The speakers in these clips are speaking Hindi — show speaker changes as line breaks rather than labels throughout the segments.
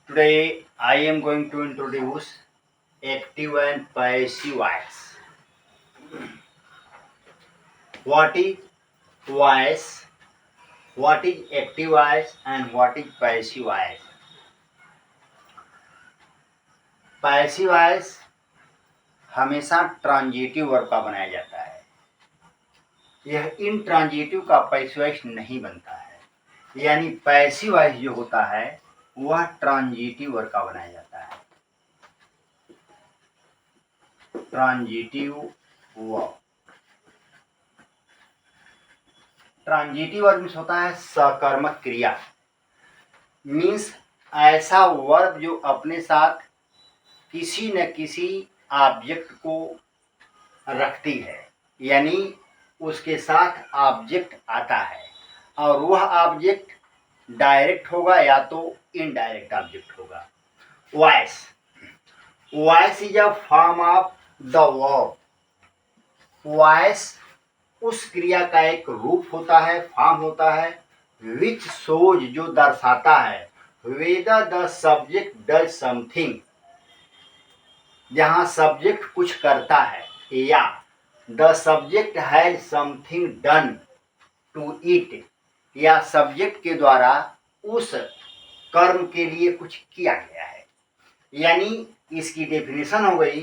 Today I am going to introduce active and passive voice. What is voice? What is active voice and what is passive voice? Passive voice हमेशा ट्रांजिटिव वर्ब का बनाया जाता है। यह इंट्रांजिटिव का पैसिव वॉइस नहीं बनता है। यानी पैसिव वॉइस जो होता है वह ट्रांजिटिव वर्ब का बनाया जाता है। Transitive verb transitive verb means होता है सकर्मक क्रिया। मीन्स ऐसा वर्ब जो अपने साथ किसी न किसी ऑब्जेक्ट को रखती है, यानी उसके साथ ऑब्जेक्ट आता है और वह ऑब्जेक्ट डायरेक्ट होगा या तो इनडायरेक्ट ऑब्जेक्ट होगा। Voice voice is a form of the verb. Voice उस क्रिया का एक रूप होता है, फॉर्म होता है, विच शोज जो दर्शाता है whether the subject does something, जहाँ सब्जेक्ट कुछ करता है, या the subject has something done to it, या सब्जेक्ट के द्वारा उस कर्म के लिए कुछ किया गया है। यानी इसकी डेफिनेशन हो गई,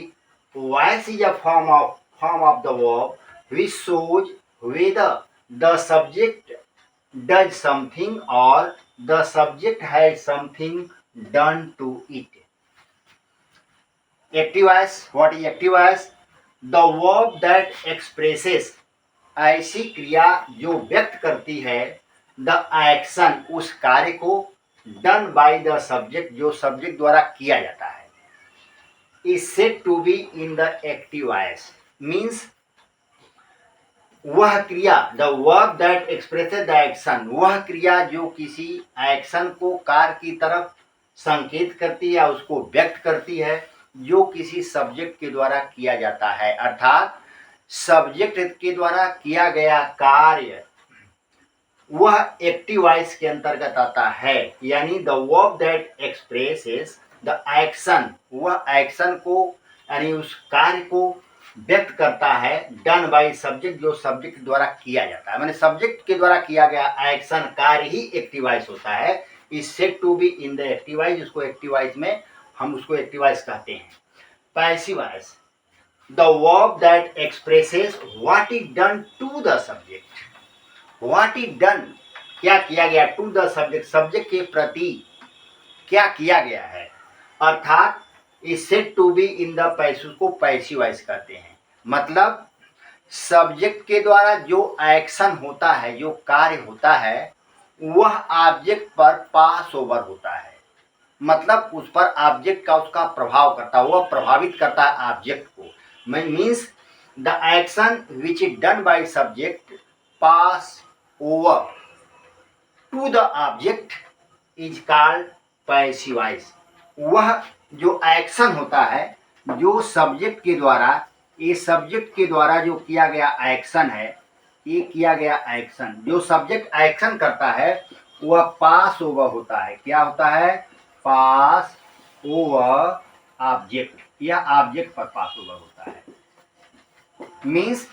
voice is a form of the verb which shows whether the subject does something or the subject has something done to it. Active voice. What is active voice? The verb that expresses, ऐसी क्रिया जो व्यक्त करती है, the action, उस कार्य को, done by the subject, जो सब्जेक्ट द्वारा किया जाता है, is said to be in the active voice. Means वह क्रिया, the verb that expresses the action, वह क्रिया जो किसी एक्शन को कार्य की तरफ संकेत करती है या उसको व्यक्त करती है, जो किसी सब्जेक्ट के द्वारा किया जाता है। अर्थात सब्जेक्ट के द्वारा किया गया कार्य वह एक्टिव वॉइस के अंतर्गत आता है। यानी the verb that expresses the action, वह एक्शन को यानी उस कार्य को व्यक्त करता है, डन बाय सब्जेक्ट, जो सब्जेक्ट द्वारा किया जाता है। माने सब्जेक्ट के द्वारा किया गया एक्शन कार्य ही एक्टिव वॉइस होता है। Is said to be in the active voice, जिसको एक्टिव वॉइस में हम उसको एक्टिव वॉइस कहते हैं। Passive voice, the verb that expresses what is done to the subject. What is done, क्या किया गया, टू द सब्जेक्ट, सब्जेक्ट के प्रति क्या किया गया है। अर्थात is said to be in the passive को पैसिव वॉइस कहते हैं। मतलब सब्जेक्ट के द्वारा जो एक्शन होता है, जो कार्य होता है, वह ऑब्जेक्ट पर पास ओवर होता है। मतलब उस पर ऑब्जेक्ट का उसका प्रभाव करता है, वह प्रभावित करता है ऑब्जेक्ट को। Means the action which is done by subject pass over to the object is called passive voice. वह जो एक्शन होता है, जो सब्जेक्ट के द्वारा, ये सब्जेक्ट के द्वारा जो किया गया एक्शन है, ये किया गया एक्शन जो सब्जेक्ट एक्शन करता है वह पास ओवर होता है। क्या होता है, पास ओवर ऑब्जेक्ट, या ऑब्जेक्ट पर पास ओवर होता है। मीन्स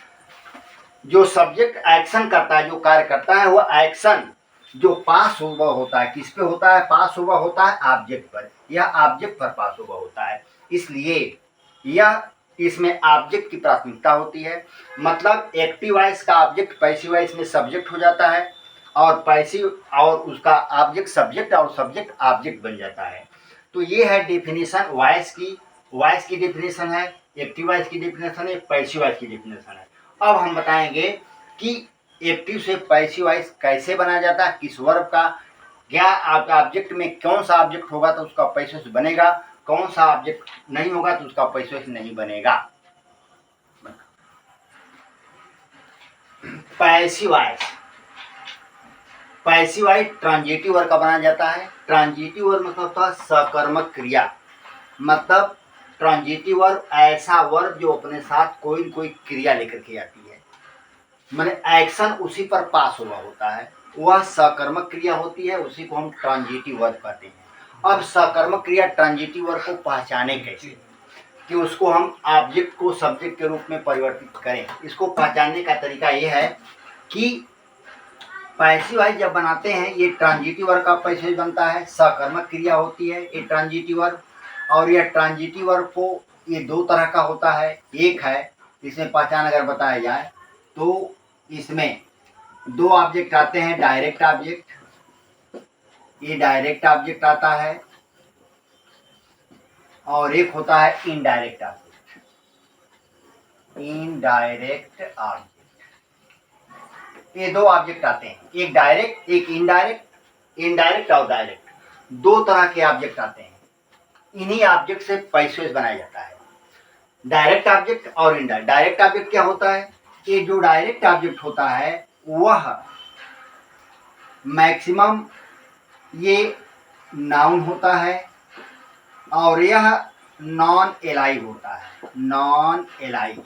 जो सब्जेक्ट एक्शन करता है, जो कार्य करता है, वह एक्शन जो पास ओवर होता है, किस पे होता है, पास ओवर होता है ऑब्जेक्ट पर, या ऑब्जेक्ट पर पास ओवर होता है। इसलिए यह इसमें ऑब्जेक्ट की प्राथमिकता होती है। मतलब एक्टिव वॉइस का ऑब्जेक्ट पैसिव वॉइस में सब्जेक्ट हो जाता है, और पैसिव और उसका ऑब्जेक्ट सब्जेक्ट और सब्जेक्ट ऑब्जेक्ट बन जाता है। तो ये है डेफिनेशन वॉइस की। वॉइस की डेफिनेशन है, एक्टिव वॉइस की डेफिनेशन है, पैसिव वॉइस की डेफिनेशन है। अब हम बताएंगे कि एक्टिव से पैसिव वॉइस कैसे बनाया जाता है, किस वर्ब का, क्या आपका ऑब्जेक्ट में कौन सा ऑब्जेक्ट होगा तो उसका पैसिव वॉइस बनेगा, कौन सा ऑब्जेक्ट नहीं होगा तो उसका पैसिव वॉइस नहीं बनेगा। Passive voice, passive voice transitive verb का बनाया जाता है। ट्रांजिटिव वर्ब मतलब होता है सकर्मक क्रिया। मतलब ट्रांजिटिव वर्ब ऐसा वर्ब जो अपने साथ कोई कोई क्रिया लेकर के आती है, माने एक्शन उसी पर पास हुआ होता है, वह सकर्मक क्रिया होती है, उसी को हम ट्रांजिटिव वर्ब कहते हैं। अब सकर्मक क्रिया ट्रांजिटिव वर्ब को पहचाने कैसे, कि उसको हम ऑब्जेक्ट को सब्जेक्ट के रूप में परिवर्तित करें। इसको पहचानने का तरीका ये है कि पैसिव वॉइस जब बनाते हैं, ये ट्रांजिटिव वर्ब का पैसिव बनता है, सकर्मक क्रिया होती है ये ट्रांजिटिव वर्ब। और यह ट्रांजिटिव वर्ब को ये दो तरह का होता है। एक है, इसमें पहचान अगर बताया जाए तो इसमें दो ऑब्जेक्ट आते हैं, डायरेक्ट ऑब्जेक्ट, ये डायरेक्ट ऑब्जेक्ट आता है, और एक होता है इनडायरेक्ट ऑब्जेक्ट, इनडायरेक्ट ऑब्जेक्ट। ये दो ऑब्जेक्ट आते हैं, एक डायरेक्ट एक इनडायरेक्ट, इनडायरेक्ट और डायरेक्ट, दो तरह के ऑब्जेक्ट आते हैं। इन्हीं ऑब्जेक्ट से पैसिव वॉइस बनाया जाता है, डायरेक्ट ऑब्जेक्ट और इनडायरेक्ट। डायरेक्ट ऑब्जेक्ट क्या होता है, ये जो डायरेक्ट ऑब्जेक्ट होता है वह मैक्सिमम ये नाउन होता है, और यह नॉन एलाइव होता है। नॉन एलाइव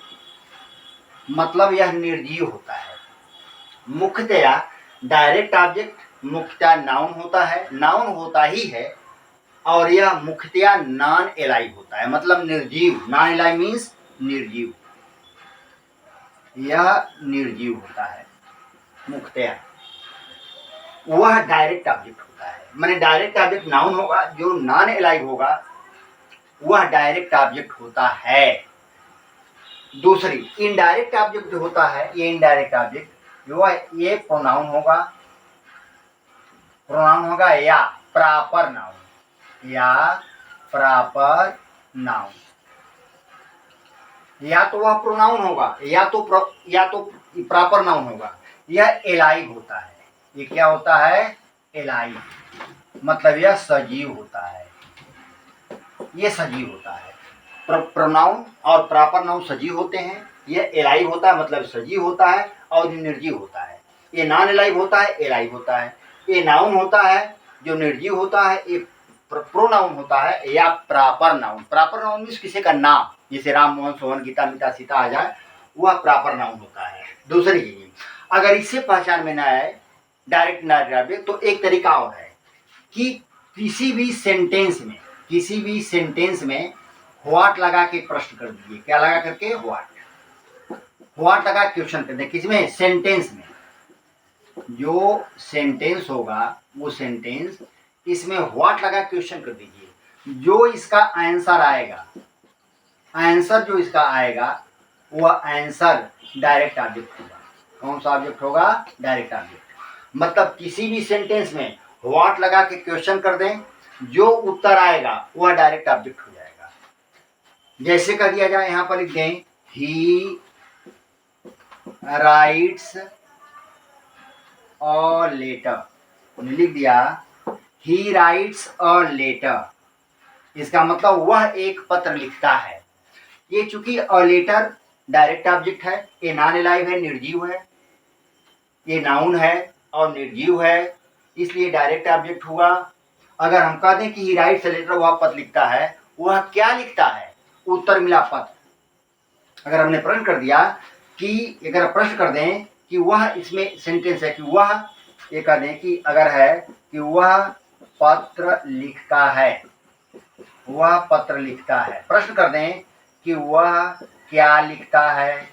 मतलब यह निर्जीव होता है। मुख्यतया डायरेक्ट ऑब्जेक्ट मुख्यतया नाउन होता है, नाउन होता ही है, और यह मुख्यतया नॉन एलाइव होता है, मतलब निर्जीव। नॉन एलाइव मीन्स निर्जीव, यह निर्जीव होता है मुख्यतया। वह डायरेक्ट ऑब्जेक्ट होता है, माने डायरेक्ट ऑब्जेक्ट नाउन होगा, जो नॉन एलाइव होगा वह डायरेक्ट ऑब्जेक्ट होता है। दूसरी इनडायरेक्ट ऑब्जेक्ट जो होता है, ये इनडायरेक्ट ऑब्जेक्ट ये प्रोनाउन होगा, प्रोनाउन होगा या प्रॉपर नाउन, या प्रॉपर नाउन। या तो वह प्रोनाउन होगा या तो प्रॉपर नाउन होगा। यह एलाइव होता है, ये क्या होता है, एलाइव, मतलब यह सजीव होता है, ये सजीव होता है। प्रोनाउन और प्रॉपर नाउन सजीव होते हैं, यह एलाइव होता है मतलब सजीव होता है, और ये निर्जीव होता है। ये नॉन एलाइव होता है, एलाइव होता है। ये नाउन होता है जो निर्जीव होता है, ये प्रोनाउन होता है या proper noun. Proper noun means किसी का नाम, जैसे राम मोहन सोहन गीता मीता सीता आ जाए, वह प्रॉपर नाउन होता है। दूसरी चीज, अगर इससे पहचान में न आए डायरेक्ट इनडायरेक्ट, तो एक तरीका और है कि किसी भी सेंटेंस में व्हाट लगा के प्रश्न कर दीजिए। क्या लगा करके, व्हाट लगा क्वेश्चन कर दें। किसमें, सेंटेंस में। जो सेंटेंस होगा वो सेंटेंस, इसमें व्हाट लगा क्वेश्चन कर दीजिए। जो इसका आंसर आएगा, आंसर जो इसका आएगा वह आंसर डायरेक्ट ऑब्जेक्ट होगा। कौन सा ऑब्जेक्ट होगा, डायरेक्ट ऑब्जेक्ट। मतलब किसी भी सेंटेंस में व्हाट लगा के क्वेश्चन कर दें, जो उत्तर आएगा वह डायरेक्ट ऑब्जेक्ट हो जाएगा। जैसे कर दिया जाए, यहां पर लिख दें, ही राइट्स अ लेटर, लिख दिया ही राइट्स अ लेटर, इसका मतलब वह एक पत्र लिखता है। ये चूंकि अ लेटर डायरेक्ट ऑब्जेक्ट है, ये नॉन एलाइव है, निर्जीव है, ये नाउन है और निर्जीव है, इसलिए डायरेक्ट ऑब्जेक्ट हुआ। अगर हम कह दें कि ही राइट्स अ लेटर, वह पत्र लिखता है, वह क्या लिखता है, उत्तर मिला पत्र। अगर हमने प्रश्न कर दिया कि, अगर प्रश्न कर दें कि वह, इसमें सेंटेंस है कि वह, ये कह दें कि अगर है कि वह पत्र लिखता है, वह पत्र लिखता है। प्रश्न कर दें कि वह क्या लिखता है,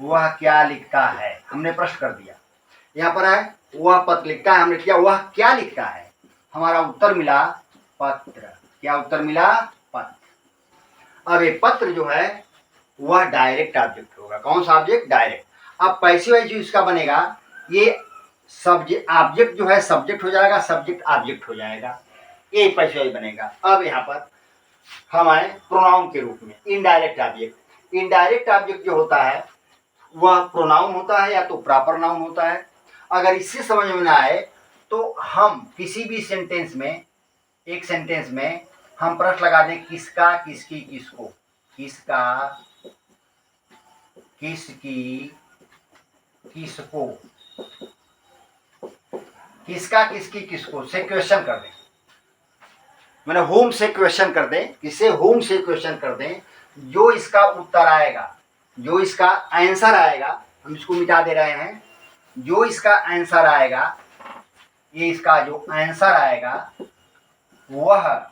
वह क्या लिखता है। हमने प्रश्न कर दिया, यहाँ पर है वह पत्र लिखता है, हमने किया वह क्या लिखता है, हमारा उत्तर मिला पत्र। क्या उत्तर मिला, पत्र। अब ये पत्र जो है वह डायरेक्ट ऑब्जेक्ट होगा। कौन सा ऑब्जेक्ट, डायरेक्ट। अब पैसिव वॉइस जो इसका बनेगा, ये सब्जेक्ट ऑब्जेक्ट जो है सब्जेक्ट हो जाएगा, सब्जेक्ट ऑब्जेक्ट हो जाएगा, ये पैसिव वॉइस बनेगा। अब यहाँ पर हम आए प्रोनाउन के रूप में, इनडायरेक्ट ऑब्जेक्ट। इनडायरेक्ट ऑब्जेक्ट जो होता है वह प्रोनाउन होता है या तो प्रॉपर नाउन होता है। अगर इससे समझ में ना आए तो हम किसी भी सेंटेंस में, एक सेंटेंस में हम प्रश्न लगा दें, किसका, किसकी, किसको, किसका, किसकी, किसको, किसका, किसकी, किसको से क्वेश्चन कर दें, मैंने होम से क्वेश्चन कर दें, किसे, होम से क्वेश्चन कर दें। जो इसका उत्तर आएगा, जो इसका आंसर आएगा, हम इसको मिटा दे रहे हैं, जो इसका आंसर आएगा ये इसका जो आंसर आएगा वह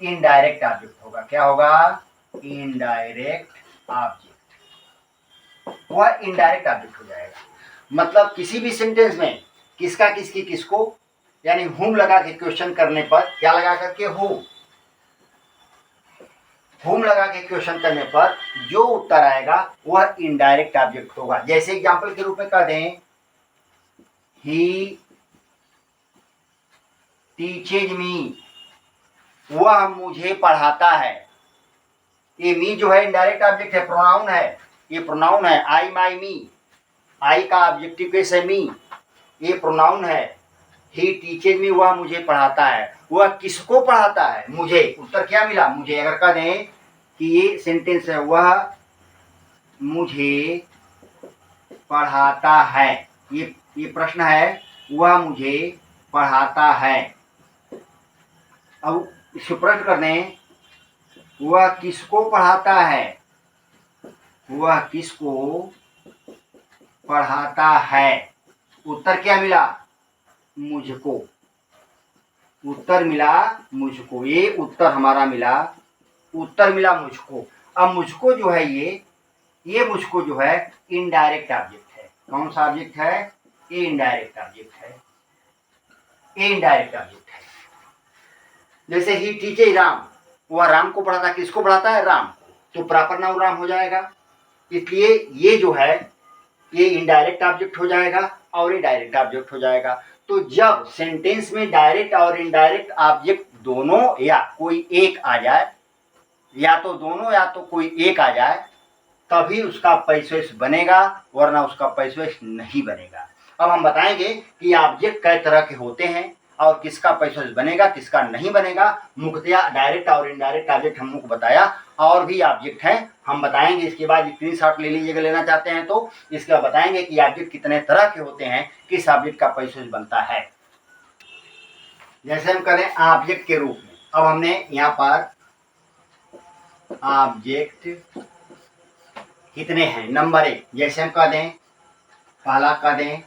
इनडायरेक्ट ऑब्जेक्ट होगा। क्या होगा? इनडायरेक्ट ऑब्जेक्ट, वह इनडायरेक्ट ऑब्जेक्ट हो जाएगा। मतलब किसी भी सेंटेंस में किसका किसकी किसको, यानी हुम लगा के क्वेश्चन करने पर, क्या लगा करके? हुम लगा के क्वेश्चन करने पर जो उत्तर आएगा वह इनडायरेक्ट ऑब्जेक्ट होगा। जैसे एग्जांपल के रूप में कह दें, ही टीचेज मी, वह मुझे पढ़ाता है। ये मी जो है इनडायरेक्ट ऑब्जेक्ट है, प्रोनाउन है, ये प्रोनाउन है। आई, माई, मी, आई का ऑब्जेक्टिव केस है मी, ये प्रोनाउन है। ही टीचेज मी, वह मुझे पढ़ाता है। वह किसको पढ़ाता है? मुझे। उत्तर क्या मिला? मुझे। अगर कह दें कि ये सेंटेंस है, वह मुझे पढ़ाता है, ये प्रश्न है, वह मुझे पढ़ाता है। अब इसको प्रश्न कर दें, वह किसको पढ़ाता है? वह किसको पढ़ाता है? उत्तर क्या मिला? मुझको। उत्तर मिला मुझको, ये उत्तर हमारा मिला, उत्तर मिला मुझको। अब मुझको जो है ये मुझको जो है इनडायरेक्ट ऑब्जेक्ट है। कौन सा ऑब्जेक्ट है? ये इनडायरेक्ट ऑब्जेक्ट है, ये इनडायरेक्ट ऑब्जेक्ट है। जैसे ही टीचर राम, वह राम को पढ़ाता है। किसको पढ़ाता है? राम को, तो प्रॉपर नाउन राम हो जाएगा। इसलिए ये जो है ये इनडायरेक्ट ऑब्जेक्ट हो जाएगा और ये डायरेक्ट ऑब्जेक्ट हो जाएगा। तो जब सेंटेंस में डायरेक्ट और इनडायरेक्ट ऑब्जेक्ट दोनों या कोई एक आ जाए, या तो दोनों या तो कोई एक आ जाए, तभी उसका पैसेज बनेगा, वरना उसका पैसेज नहीं बनेगा। अब हम बताएंगे कि ऑब्जेक्ट कई तरह के होते हैं और किसका पैसेज बनेगा किसका नहीं बनेगा। मुख्यतः डायरेक्ट और इनडायरेक्ट ऑब्जेक्ट हम लोग को बताया, और भी ऑब्जेक्ट हैं हम बताएंगे। इसके बाद स्क्रीनशॉट ले लीजिएगा, लेना चाहते हैं तो। इसके बाद बताएंगे कि ऑब्जेक्ट कितने तरह के होते हैं, किस ऑब्जेक्ट का पैसेज बनता है। जैसे हम करें ऑब्जेक्ट के रूप में, अब हमने यहाँ पर ऑब्जेक्ट कितने हैं, नंबर 1। जैसे हम कह दें, पहला कह दें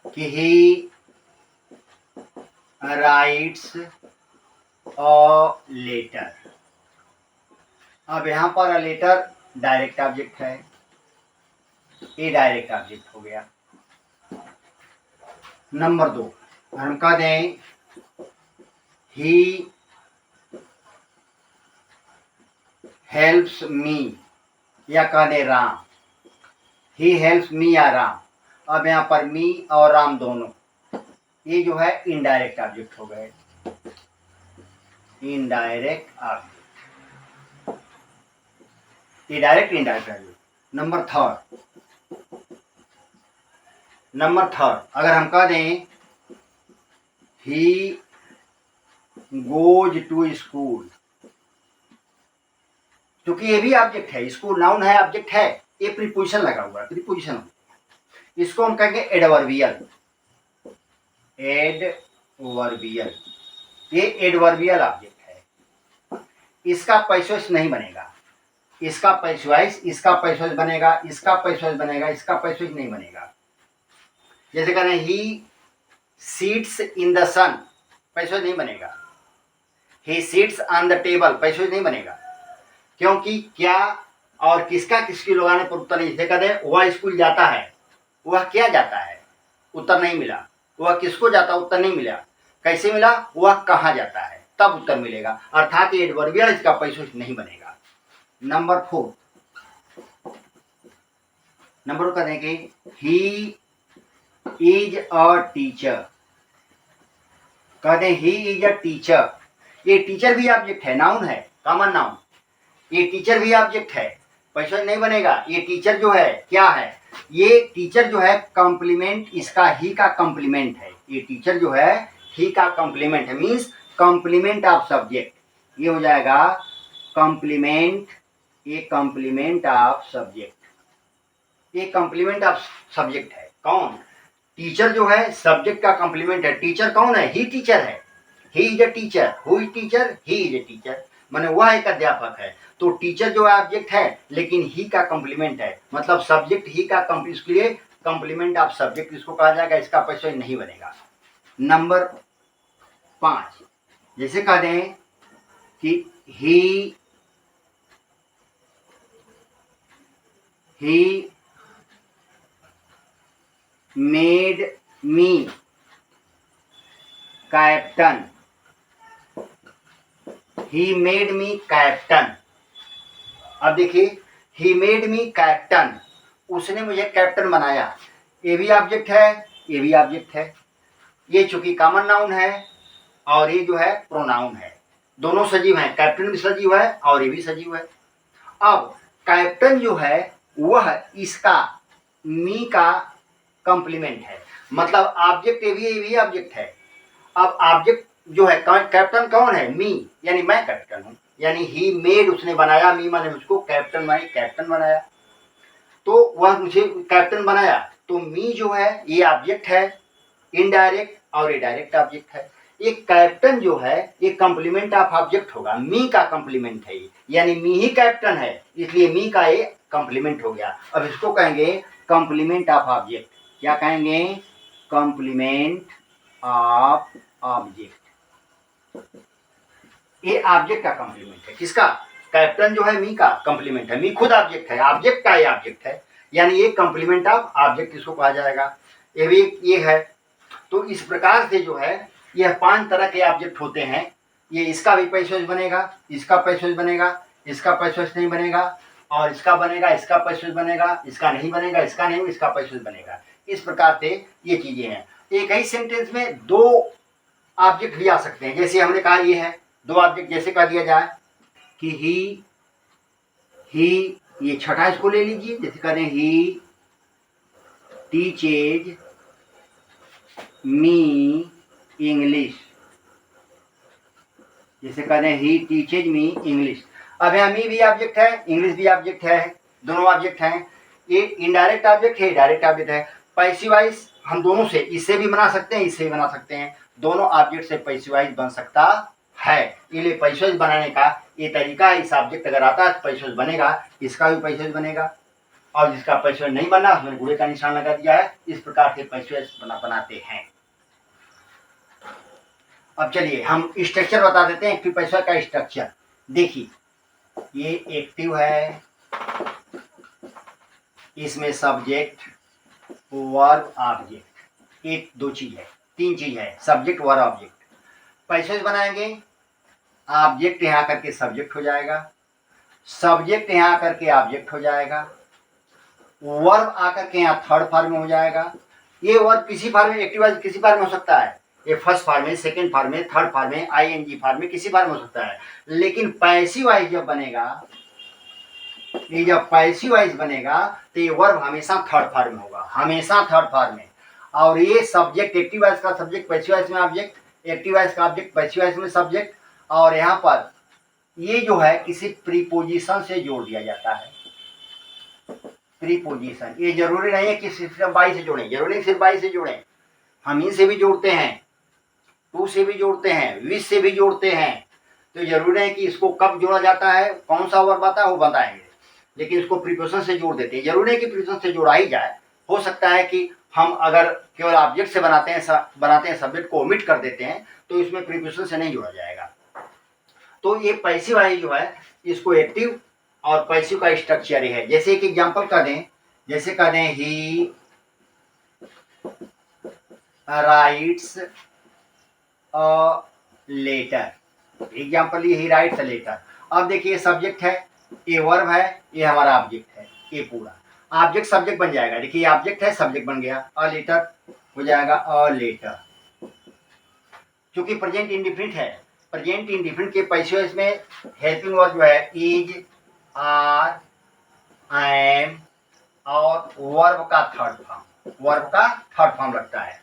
कि ही राइट्स अ लेटर। अब यहाँ पर अ लेटर डायरेक्ट ऑब्जेक्ट है, ये डायरेक्ट ऑब्जेक्ट हो गया। नंबर 2 हम कह दें ही हेल्प्स मी, या कह दें राम, ही हेल्प्स मी या राम। अब यहाँ पर मी और राम दोनों, ये जो है इनडायरेक्ट ऑब्जेक्ट हो गए, इनडायरेक्ट ऑब्जेक्ट, ये direct indirect object. Number third अगर हम कह दें ही गोज टू स्कूल, क्योंकि ये भी ऑब्जेक्ट है, स्कूल नाउन है, ऑब्जेक्ट है, ये प्रीपोजिशन लगा हुआ है, प्रीपोजिशन। इसको हम कहेंगे एडवर्बियल, एडवर्बियल, ये एडवर्बियल ऑब्जेक्ट है। इसका पैसेज नहीं बनेगा, इसका पैसेज बनेगा, इसका पैसेज बनेगा, इसका पैसेज नहीं बनेगा। जैसे कह रहे हैं he sits in the sun, passage नहीं बनेगा। He sits on the table, passage नहीं बनेगा, क्योंकि क्या और किसका किसकी लगाने पर उत्तर नहीं। जैसे कह दें वह स्कूल जाता है, वह क्या जाता है, उत्तर नहीं मिला। वह किसको जाता, उत्तर नहीं मिला। कैसे मिला? वह कहाँ जाता है, तब उत्तर मिलेगा। अर्थात ये एडवर्बियल, इसका पैसेज नहीं बनेगा। नंबर 4 कह दें कि ही इज अ टीचर, कह दें ही इज अ टीचर। ये टीचर भी ऑब्जेक्ट है, नाउन है, कॉमन नाउन। ये टीचर भी ऑब्जेक्ट है, पैसेज नहीं बनेगा। ये टीचर जो है क्या है, ये टीचर जो है कॉम्प्लीमेंट, इसका ही का कॉम्प्लीमेंट है। ये टीचर जो है ही का कॉम्प्लीमेंट है, मीन्स कॉम्प्लीमेंट ऑफ सब्जेक्ट। ये हो जाएगा कॉम्प्लीमेंट, ये कॉम्प्लीमेंट ऑफ सब्जेक्ट, ये कॉम्प्लीमेंट ऑफ सब्जेक्ट है। कौन? टीचर जो है सब्जेक्ट का कॉम्प्लीमेंट है। टीचर कौन है? ही टीचर है। He is a teacher, who is teacher, he is a teacher, माने वह एक अध्यापक है। तो टीचर जो है ऑब्जेक्ट है, लेकिन ही का कॉम्प्लीमेंट है, मतलब सब्जेक्ट ही का इसके लिए कॉम्प्लीमेंट ऑफ सब्जेक्ट इसको कहा जाएगा, इसका पैसेज नहीं बनेगा। नंबर 5, जैसे कह दें कि he made me captain, he made me captain. अब देखिए, ही मेड मी कैप्टन, उसने मुझे कैप्टन बनाया। ये भी ऑब्जेक्ट है, ये भी ऑब्जेक्ट है। ये चूंकि कॉमन नाउन है और ये जो है प्रोनाउन है, दोनों सजीव हैं, कैप्टन भी सजीव है और ये भी सजीव है। अब कैप्टन जो है वह इसका मी का कंप्लीमेंट है, मतलब ऑब्जेक्ट ये भी ऑब्जेक्ट है। अब ऑब्जेक्ट जो है कैप्टन कौन है? मी, यानी मैं कैप्टन हूं, यानी ही मेड उसने बनाया, मी माने मुझको, कैप्टन माने कैप्टन बनाया, तो वह मुझे कैप्टन बनाया। तो मी जो है ये ऑब्जेक्ट है इनडायरेक्ट और ये डायरेक्ट ऑब्जेक्ट है। ये कैप्टन जो है ये कंप्लीमेंट ऑफ ऑब्जेक्ट होगा, मी का कंप्लीमेंट है, यानी मी ही कैप्टन है, इसलिए मी का ये कंप्लीमेंट हो गया। अब इसको कहेंगे कंप्लीमेंट ऑफ ऑब्जेक्ट। क्या कहेंगे? Complement of object. ये ऑब्जेक्ट का कंप्लीमेंट है। किसका? कैप्टन जो है मी का कंप्लीमेंट है, मी खुद ऑब्जेक्ट है, ऑब्जेक्ट का ये ऑब्जेक्ट है, यानी ये कंप्लीमेंट ऑफ ऑब्जेक्ट इसको कहा जाएगा। ये भी ये है। तो इस प्रकार से जो है यह 5 तरह के ऑब्जेक्ट होते हैं। ये इसका भी पैसेज बनेगा, इसका पैसेज बनेगा, इसका पैसेज नहीं बनेगा, और इसका बनेगा, इसका पैसेज बनेगा, इसका नहीं बनेगा, इसका नहीं, इसका पैसेज बनेगा। इस प्रकार से ये चीजें हैं। एक ही सेंटेंस में 2 ऑब्जेक्ट भी आ सकते हैं। जैसे हमने कहा ये है 2 ऑब्जेक्ट, जैसे कह दिया जाए कि ही, ये छठा इसको ले लीजिए, जैसे कह दें ही टीचेज मी इंग्लिश, जैसे कह दें ही टीचेज मी इंग्लिश। अब यहाँ मी भी ऑब्जेक्ट है, इंग्लिश भी ऑब्जेक्ट है, दोनों ऑब्जेक्ट हैं। ये इनडायरेक्ट ऑब्जेक्ट है, डायरेक्ट ऑब्जेक्ट है। पैसिवाइज हम दोनों से, इससे भी बना सकते हैं, इससे भी बना सकते हैं, दोनों ऑब्जेक्ट से पैसिवाइज बन सकता है। इसलिए पैसेज बनाने का ये तरीका है। इस ऑब्जेक्ट अगर आता है तो पैसेज बनेगा, इसका भी पैसेज बनेगा, और जिसका पैसेज नहीं बना उसमें गुणे का निशान लगा दिया है। इस प्रकार से पैसेज बनाते हैं। अब चलिए हम स्ट्रक्चर बता देते हैं एक्टिव पैसेज का स्ट्रक्चर। देखिए ये एक्टिव है, इसमें सब्जेक्ट वर्ब ऑब्जेक्ट, 1 2 चीज है, 3 चीज है, सब्जेक्ट वर्ब ऑब्जेक्ट। पैसेज बनाएंगे, ऑब्जेक्ट यहाँ करके सब्जेक्ट हो जाएगा, सब्जेक्ट यहाँ करके ऑब्जेक्ट हो जाएगा, वर्ब आकर के यहाँ थर्ड फॉर्म में हो जाएगा। ये वर्ब किसी फॉर्म में, एक्टिव किसी फॉर्म में हो सकता है, ये फर्स्ट फॉर्म में, सेकंड फॉर्म में, थर्ड फॉर्म में, आईएनजी फॉर्म में, किसी फॉर्म में हो सकता है। लेकिन पैसिव वाइज जब बनेगा, ये जब पैसिव वाइज बनेगा तो ये वर्ब हमेशा थर्ड फॉर्म में होगा, हमेशा थर्ड फॉर्म में। और ये सब्जेक्ट, एक्टिव वाइज का सब्जेक्ट, पैसिव वाइज में ऑब्जेक्ट, एक्टिव वाइज का ऑब्जेक्ट, पैसिव वाइज में सब्जेक्ट। और यहाँ पर ये जो है किसी प्रीपोजिशन से जोड़ दिया जाता है। प्रीपोजिशन, ये जरूरी नहीं है कि सिर्फ बाई से जोड़ें, जरूरी नहीं सिर्फ बाई से जोड़ें, हम इन से भी जोड़ते हैं, टू से भी जोड़ते हैं, विच से भी जोड़ते हैं। तो जरूरी है कि इसको कब जोड़ा जाता है, कौन सा वर्ब आता है वो बताएंगे, लेकिन इसको प्रीपोजिशन से जोड़ देते हैं। जरूरी है कि प्रीपोजिशन से जोड़ा ही जाए। हो सकता है कि हम अगर केवल ऑब्जेक्ट से बनाते हैं सब्जेक्ट को ओमिट कर देते हैं तो इसमें प्रीपोजिशन से नहीं जोड़ा जाएगा। तो ये पैसिव वाली जो है इसको एक्टिव और पैसिव का स्ट्रक्चर है। जैसे एक एग्जांपल कर दें, जैसे कह दें he writes a letter, example ये ही राइट्स अ लेटर। अब देखिए सब्जेक्ट है, ये वर्ब है, ये हमारा ऑब्जेक्ट है, ये पूरा ऑब्जेक्ट सब्जेक्ट बन जाएगा। देखिए ऑब्जेक्ट है, सब्जेक्ट बन गया, अ लेटर हो जाएगा, अ लेटर। क्योंकि प्रेजेंट इंडिफिनिट है, प्रेजेंट इंडिफिनिट के पैसिव इसमें हेल्पिंग वर्ब जो है इज, आर, एम और वर्ब का थर्ड फॉर्म लगता है।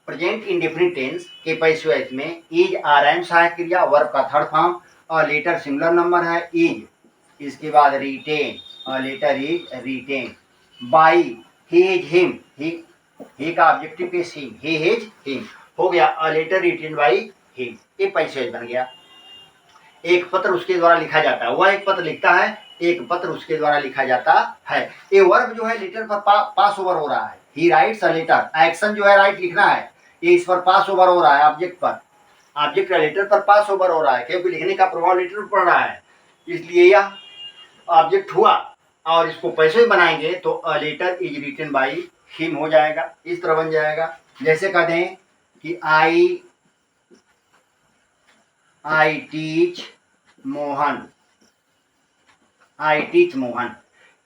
प्रेजेंट इंडेफिनिट टेंस के पैसिव वॉइस में इज, आर, एम सहायक क्रिया, वर्ब का थर्ड फॉर्म, और लेटर सिंगुलर नंबर है इज, इसके बाद रिटेन, और letter is written by he is him, he का ऑब्जेक्टिव के हिम, ही इज हिम हो गया, और लेटर रिटेन बाई हिम। ये पैसिव बन गया। एक पत्र उसके द्वारा लिखा जाता है, वह एक पत्र लिखता है, एक पत्र उसके द्वारा लिखा जाता है। ये वर्ब जो है लेटर पर पास ओवर हो रहा है, he writes a letter, action जो है राइट लिखना है, ये इस पर पास ओवर हो रहा है, ऑब्जेक्ट पर, ऑब्जेक्ट लेटर पर पास ओवर हो रहा है, क्योंकि लिखने का प्रभाव लेटर पर पड़ रहा है, इसलिए यह ऑब्जेक्ट हुआ। और इसको पैसे बनाएंगे तो a letter is written by him हो जाएगा, इस तरह बन जाएगा। जैसे कह दें कि I teach Mohan, I teach Mohan.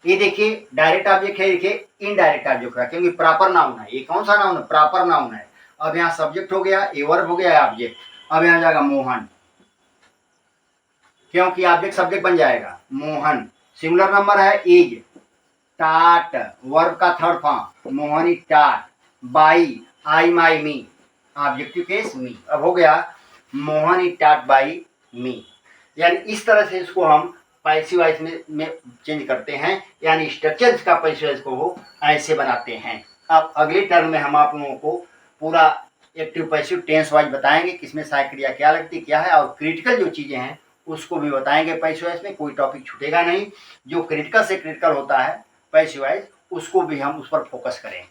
ये देखिए डायरेक्ट ऑब्जेक्ट है, देखिए इनडायरेक्ट ऑब्जेक्ट है, क्योंकि प्रॉपर नाउन है। ये कौन सा नाउन है? प्रॉपर नाउन है। अब यहाँ सब्जेक्ट हो गया, ये वर्ब हो गया ऑब्जेक्ट। अब यहाँ जाएगा मोहन, क्योंकि ऑब्जेक्ट सब्जेक्ट बन जाएगा मोहन। सिंगुलर नंबर है इज, टाट वर्ब का third form, Mohan is taught, by I my me, objective case me. अब हो गया Mohan is taught by me. यानी इस तरह से इसको हम पैसिव वॉइस में चेंज करते हैं, यानी स्ट्रक्चर का पैसिव वॉइस को वो ऐसे बनाते हैं। अब अगले टर्म में हम आप लोगों को पूरा एक्टिव पैसिव टेंस वाइज बताएंगे, किसमें सहायक क्रिया क्या लगती क्या है, और क्रिटिकल जो चीज़ें हैं उसको भी बताएंगे पैसिव वॉइस में। कोई टॉपिक छूटेगा नहीं, जो क्रिटिकल से क्रिटिकल होता है पैसिव वॉइस उसको भी हम उस पर फोकस करें।